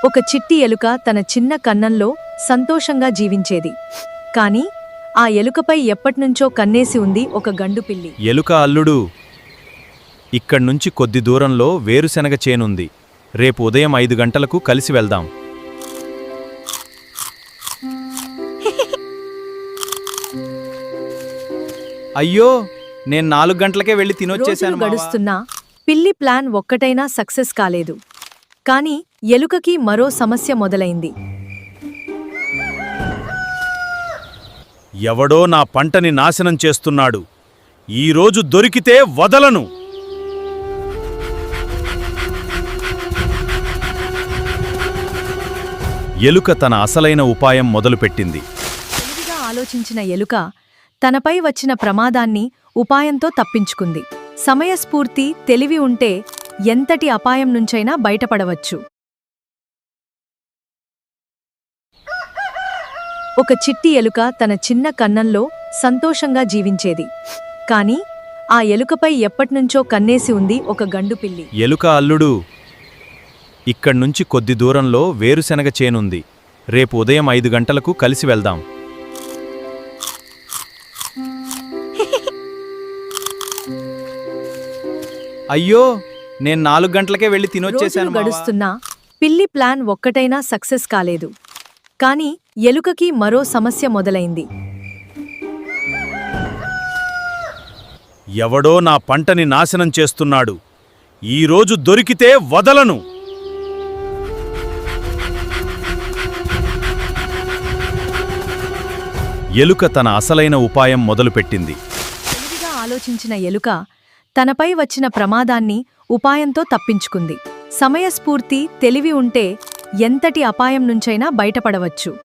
ఒక చిట్టి ఎలుక తన చిన్న కన్నంలో సంతోషంగా జీవించేది. కాని ఆ ఎలుకపై ఎప్పట్నుంచో కన్నేసి ఉంది ఒక గండుపిల్లి. ఎలుక అల్లుడు, ఇక్కడ్నుంచి కొద్ది దూరంలో వేరుశెనగ చేనుంది. రేపు ఉదయం 5 గంటలకు కలిసి వెళ్దాం. అయ్యో, నేను 4 గంటలకే వెళ్ళి తినొచ్చేశాను. గడుస్తున్నా పిల్లి ప్లాన్ ఒక్కటైనా సక్సెస్ కాలేదు. కాని ఎలుకకి మరో సమస్య మొదలైంది. ఎవడో నా పంటని నాశనం చేస్తున్నాడు. ఈరోజు దొరికితే వదలను. ఎలుక తన అసలైన ఉపాయం మొదలుపెట్టింది. తెలివిగా ఆలోచించిన ఎలుక తనపై వచ్చిన ప్రమాదాన్ని ఉపాయంతో తప్పించుకుంది. సమయస్ఫూర్తి, తెలివి ఉంటే ఎంతటి అపాయం నుంచైనా బయటపడవచ్చు. ఒక చిట్టి ఎలుక తన చిన్న కన్నంలో సంతోషంగా జీవించేది. కాని ఆ ఎలుకపై ఎప్పట్నుంచో కన్నేసి ఉంది ఒక గండుపిల్లి. ఎలుక అల్లుడు, ఇక్కడ్నుంచి కొద్ది దూరంలో వేరుశెనగ చేనుంది. రేపు ఉదయం 5 గంటలకు కలిసి వెళ్దాం. అయ్యో, నేను 4 గంటలకే వెళ్ళి తినొచ్చేశాను. గడుస్తున్నా పిల్లి ప్లాన్ ఒక్కటైనా సక్సెస్ కాలేదు. కాని ఎలుకకి మరో సమస్య మొదలైంది. ఎవడో నా పంటని నాశనం చేస్తున్నాడు. ఈరోజు దొరికితే వదలను. ఎలుక తన అసలైన ఉపాయం మొదలుపెట్టింది. తెలివిగా ఆలోచించిన ఎలుక తనపై వచ్చిన ప్రమాదాన్ని ఉపాయంతో తప్పించుకుంది. సమయస్ఫూర్తి, తెలివి ఉంటే ఎంతటి అపాయం నుంచైనా బయటపడవచ్చు.